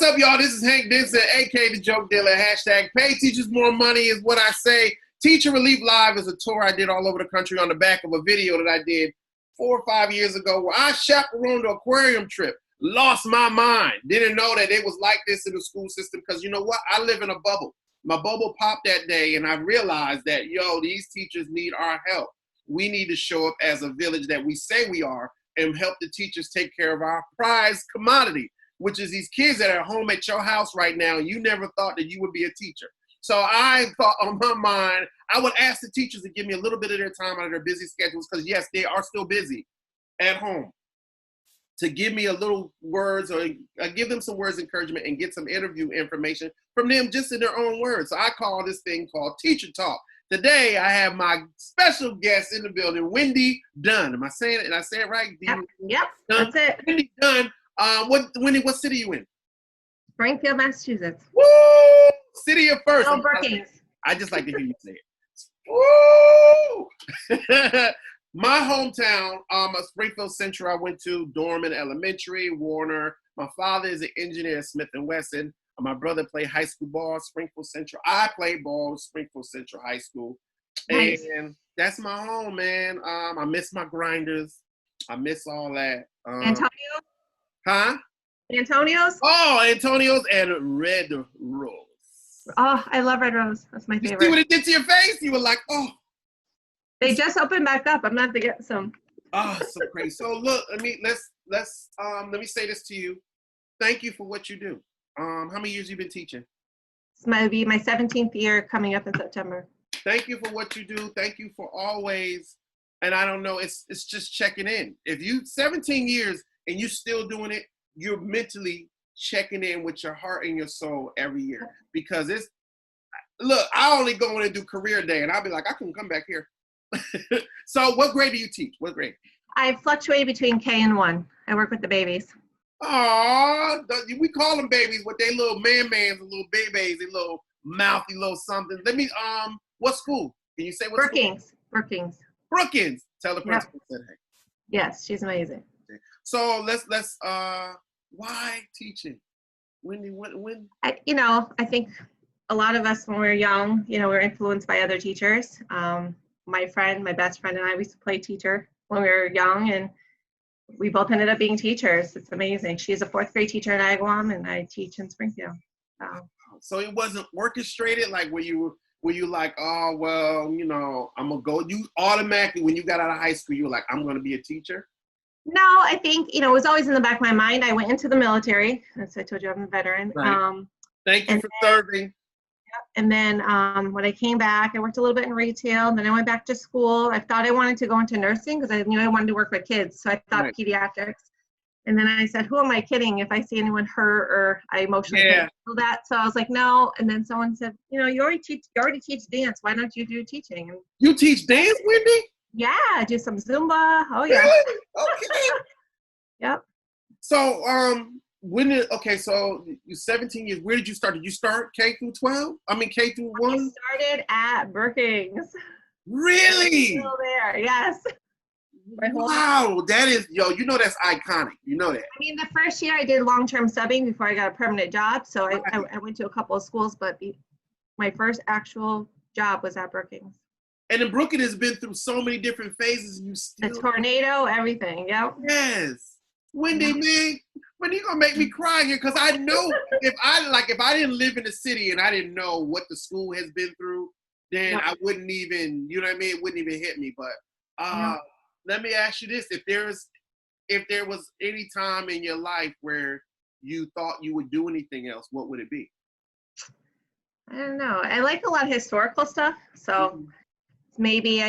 up, y'all? This is Hank Denson, aka the Joke Dealer. Hashtag pay teachers more money is what I say. Teacher Relief Live is a tour I did all over the country on the back of a video that I did 4 or 5 years ago where I chaperoned an aquarium trip. Lost my mind. Didn't know that it was like this in the school system because you know what? I live in a bubble. My bubble popped that day and I realized that, these teachers need our help. We need to show up as a village that we say we are and help the teachers take care of our prized commodity, which is these kids that are home at your house right now. You never thought that you would be a teacher. So I thought on my mind, I would ask the teachers to give me a little bit of their time out of their busy schedules because yes, they are still busy at home, to give me a little words or give them some words of encouragement and get some interview information from them just in their own words. So I call this thing called Teacher Talk. Today, I have my special guest in the building, Wendy Dunn. Am I saying it? Did I say it right? Yep, that's it. Wendy Dunn. Wendy, what city are you in? Springfield, Massachusetts. Woo! City of first. Oh, Brookings. I just like to hear you say it. Woo! My hometown, Springfield Central, I went to Dorman Elementary, Warner. My father is an engineer at Smith & Wesson. My brother played high school ball, Springfield Central. I played ball, Springfield Central High School. Nice. And that's my home, man. I miss my grinders. I miss all that. Antonio? Huh? Antonio's? Oh, Antonio's and Red Rose. Oh, I love Red Rose. That's my favorite. You see what it did to your face? You were like, oh. They just opened back up. I'm gonna have to get some. Oh, so crazy. So look, let me say this to you. Thank you for what you do. How many years you been teaching? It's my 17th year coming up in September. Thank you for what you do. Thank you for always, and I don't know, it's just checking in. If you 17 years and you still doing it, you're mentally checking in with your heart and your soul every year. Because look, I only go in and do career day and I'll be like, I can come back here. So what grade do you teach? What grade? I fluctuate between K and 1. I work with the babies. Aw, we call them babies, but they little man-mans, little babies, they little mouthy little something. What school? Can you say what Brookings. school? Brookings. Tell the principal said hey. Yes, she's amazing. So let's why teaching? When? I think a lot of us when we're young, we're influenced by other teachers. My best friend and I, we used to play teacher when we were young, and we both ended up being teachers. It's amazing. She's a 4th grade teacher in Agawam, and I teach in Springfield. So it wasn't orchestrated, like were you like, oh well, I'm gonna go. You automatically, when you got out of high school, you were like, I'm gonna be a teacher? No, I think, it was always in the back of my mind. I went into the military. As I told you, I'm a veteran. Right. Thank you for serving. And then when I came back, I worked a little bit in retail. Then I went back to school. I thought I wanted to go into nursing because I knew I wanted to work with kids. So I thought right. Pediatrics. And then I said, who am I kidding if I see anyone hurt or I emotionally can't feel that? So I was like, no. And then someone said, you already teach dance. Why don't you do teaching? And you teach dance, Wendy? Yeah, I do some Zumba. Oh, yeah. Really? Okay. Yep. So, so you 17 years, where did you start? Did you start K through 12? I mean, K through 1? I started at Brookings. Really? Still there, yes. Wow, that is, that's iconic. You know that. I mean, the first year I did long-term subbing before I got a permanent job. So I went to a couple of schools, but my first actual job was at Brookings. And then Brookings has been through so many different phases. And you still. The tornado, everything. Yep. Yes. Wendy, man, when you gonna make me cry here? Because I know if I didn't live in the city and I didn't know what the school has been through, then I wouldn't even, it wouldn't even hit me. But let me ask you this: if there was any time in your life where you thought you would do anything else, what would it be? I don't know. I like a lot of historical stuff, so maybe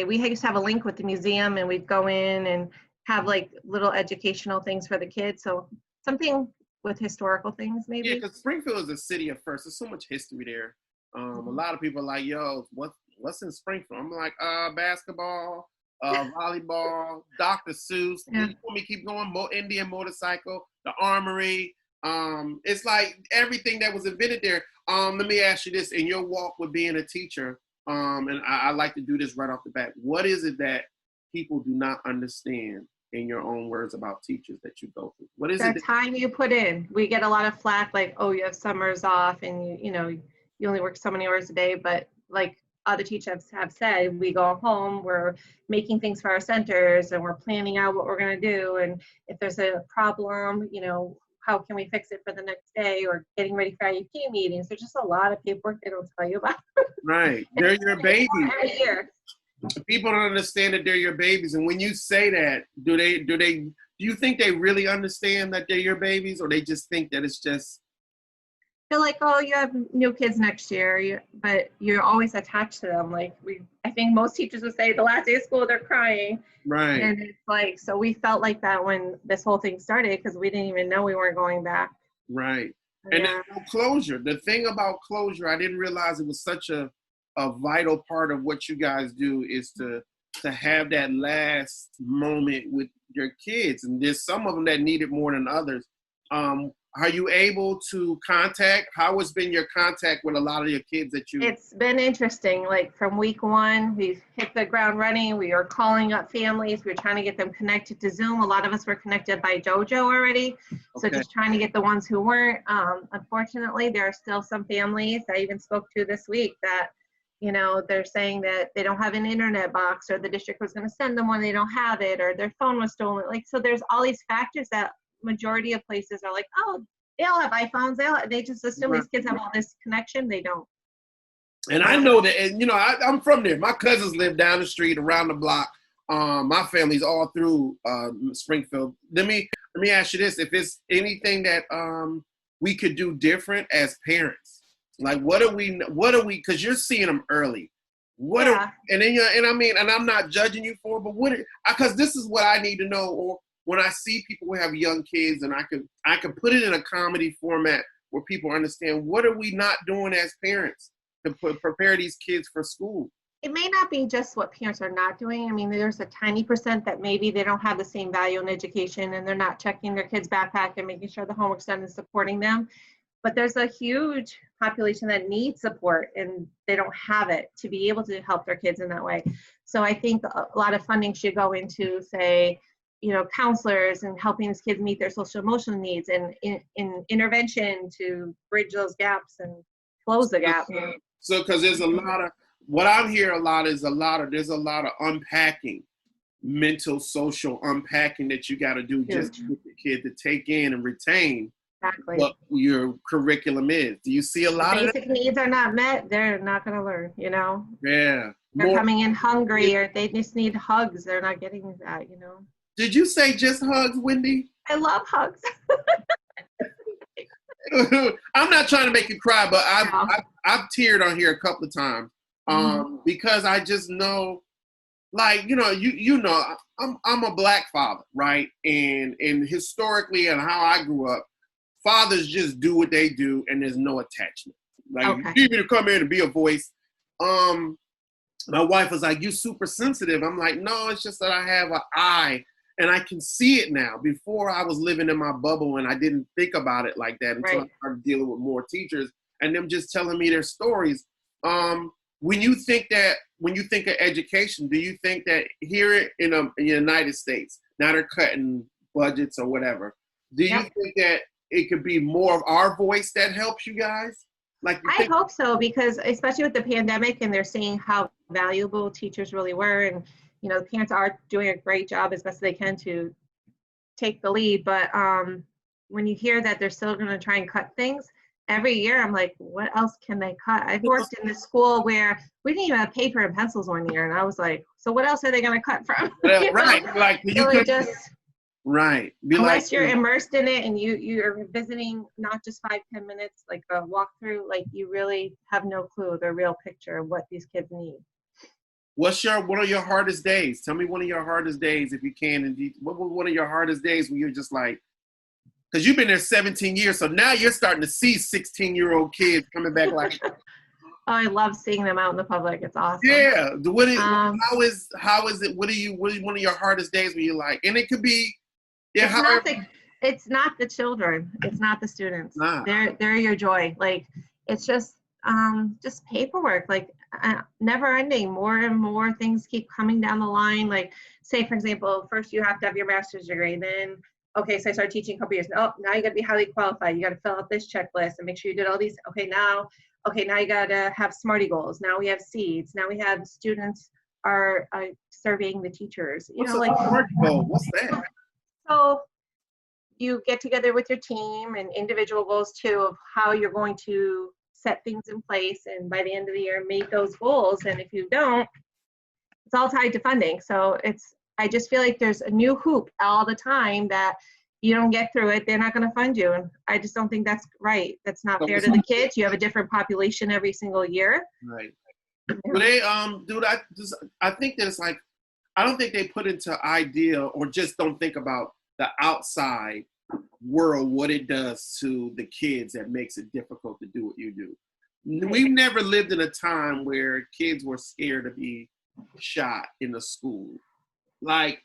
we used to have a link with the museum, and we'd go in and have like little educational things for the kids. So something with historical things, maybe. Yeah, because Springfield is a city of first. There's so much history there. A lot of people are like, yo, what's in Springfield? I'm like, basketball, volleyball, Dr. Seuss. You want me to keep going? Indian motorcycle, the armory. It's like everything that was invented there. Let me ask you this: in your walk with being a teacher, and I like to do this right off the bat. What is it that people do not understand in your own words, about teachers that you go through? What is The it? time you put in. We get a lot of flack, like, oh, you have summers off and you only work so many hours a day. But like other teachers have said, we go home, we're making things for our centers and we're planning out what we're going to do. And if there's a problem, how can we fix it for the next day, or getting ready for IEP meetings. There's just a lot of paperwork they don't tell you about. Right. They're your babies. Every year. People don't understand that they're your babies. And when you say that, do you think they really understand that they're your babies, or they just think that it's just? They're like, oh, you have new kids next year, but you're always attached to them. Like I think most teachers would say the last day of school, they're crying. Right. And it's like, so we felt like that when this whole thing started, because we didn't even know we weren't going back. Right. And Yeah. then closure. The thing about closure, I didn't realize it was such a vital part of what you guys do, is to have that last moment with your kids. And there's some of them that need it more than others. Are you able to contact? How has been your contact with a lot of your kids that you? It's been interesting. Like from week one, we've hit the ground running. We are calling up families. We're trying to get them connected to Zoom. A lot of us were connected by Dojo already. So Okay. just trying to get the ones who weren't. Unfortunately, there are still some families I even spoke to this week that, they're saying that they don't have an internet box, or the district was going to send them one, they don't have it, or their phone was stolen. Like, so there's all these factors that majority of places are like, oh, they all have iPhones. They just assume these kids have all this connection. They don't. And I know that, and I'm from there. My cousins live down the street, around the block. My family's all through Springfield. Let me ask you this: if it's anything that we could do different as parents, like what are we? Because you're seeing them early. And I'm not judging you for it, but because this is what I need to know. Or when I see people who have young kids, and I could put it in a comedy format where people understand, what are we not doing as parents to prepare these kids for school? It may not be just what parents are not doing. I mean, there's a tiny percent that maybe they don't have the same value in education, and they're not checking their kids' backpack and making sure the homework's done and supporting them. But there's a huge population that needs support, and they don't have it to be able to help their kids in that way. So I think a lot of funding should go into, say, counselors and helping these kids meet their social emotional needs, and in intervention to bridge those gaps and close the gap. So, because there's a lot of, what I'm hearing a lot is there's a lot of unpacking, mental, social unpacking that you got to do just to get the kid to take in and retain what your curriculum is. Do you see a lot of basic needs are not met? They're not going to learn, Yeah. They're coming in hungry, or they just need hugs. They're not getting that, Did you say just hugs, Wendy? I love hugs. I'm not trying to make you cry, but I've teared on here a couple of times because I just know, like, I'm a Black father, right? And historically, and how I grew up, fathers just do what they do, and there's no attachment. Like, you need me to come in and be a voice. My wife was like, "You super sensitive." I'm like, "No, it's just that I have an eye." And I can see it now. Before, I was living in my bubble and I didn't think about it like that until I started dealing with more teachers and them just telling me their stories. When you think of education, do you think that here in the United States, now they're cutting budgets or whatever, do you think that it could be more of our voice that helps you guys? I hope so, because especially with the pandemic, and they're seeing how valuable teachers really were, and the parents are doing a great job as best they can to take the lead. But when you hear that they're still going to try and cut things every year, I'm like, what else can they cut? I've worked in a school where we didn't even have paper and pencils one year, and I was like, so what else are they going to cut from? Like you really could Right. Unless you're immersed in it and you're visiting not just 5-10 minutes, like a walkthrough, like you really have no clue the real picture of what these kids need. What are your hardest days? Tell me one of your hardest days, if you can. And what was one of your hardest days when you're just like, because you've been there 17 years, so now you're starting to see 16-year-old kids coming back like. Oh, I love seeing them out in the public. It's awesome. Yeah. How is it? What is one of your hardest days where you're like, and it could be. Yeah. It's not the children. It's not the students. Nah. They're your joy. Like, it's just paperwork. Like, never ending. More and more things keep coming down the line. Like, say, for example, first you have to have your master's degree, then, okay, so I started teaching a couple years. Oh, now you got to be highly qualified. You got to fill out this checklist and make sure you did all these. Okay, now you got to have SMARTY goals. Now we have seeds. Now we have students are surveying the teachers. What's a SMARTY goal? What's that? So you get together with your team and individual goals too of how you're going to set things in place, and by the end of the year meet those goals. And if you don't, it's all tied to funding. So I just feel like there's a new hoop all the time that you don't get through it, they're not going to fund you. And I just don't think that's right. That's not fair to the kids. You have a different population every single year. Right. But they dude, I think that it's like, I don't think they put into idea or just don't think about the outside world, what it does to the kids that makes it difficult to do what you do. We've never lived in a time where kids were scared to be shot in a school. Like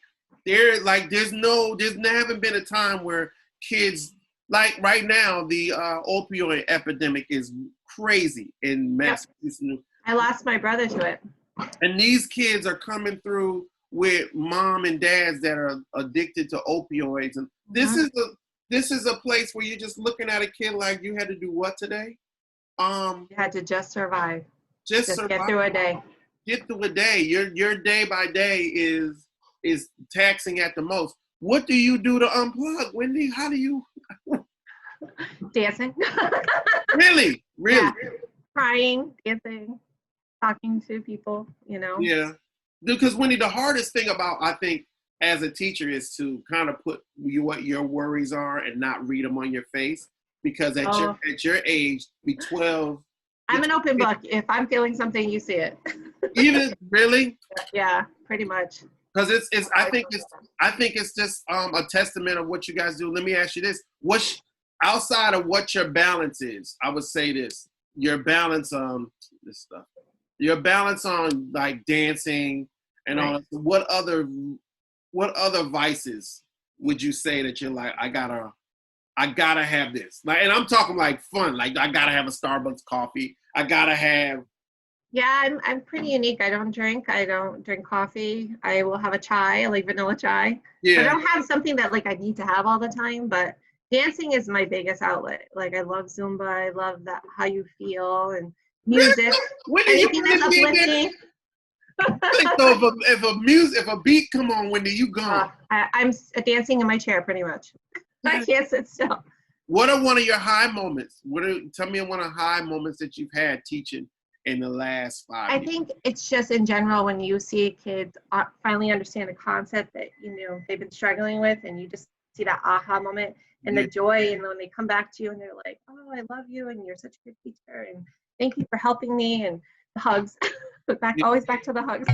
there's haven't been a time where kids, like right now, the opioid epidemic is crazy in Massachusetts. Yep. I lost my brother to it. And these kids are coming through with mom and dads that are addicted to opioids. And this is a place where you're just looking at a kid like, you had to do what today? You had to just survive. Just survive. Get through a day. Get through a day. Your day by day is taxing at the most. What do you do to unplug, Wendy? How do you? Dancing. Really? Yeah. Crying, dancing, talking to people, Yeah. Because Wendy, the hardest thing about, I think, as a teacher is to kind of put what your worries are and not read them on your face. Because at your age, be 12. I'm an open book. If I'm feeling something, you see it. Even really? Yeah, pretty much. Because I think it's just a testament of what you guys do. Let me ask you this: outside of what your balance is, I would say this: your balance on this stuff, your balance on like dancing and all. What other vices would you say that you're like, I gotta have this? Like, and I'm talking like fun. Like, I gotta have a Starbucks coffee. I gotta have. Yeah, I'm pretty unique. I don't drink coffee. I will have a chai. I like vanilla chai. Yeah. I don't have something that like I need to have all the time, but dancing is my biggest outlet. Like, I love Zumba. I love that, how you feel, and music. Anything that's uplifting. So if a beat come on, Wendy, you gone. I'm dancing in my chair pretty much. I can't sit still. What are one of your high moments? Tell me one of the high moments that you've had teaching in the last 5 years. I think it's just in general when you see kids finally understand a concept that they've been struggling with, and you just see that aha moment and the joy, and when they come back to you and they're like, "Oh, I love you, and you're such a good teacher, and thank you for helping me," and the hugs. Always back to the hugs.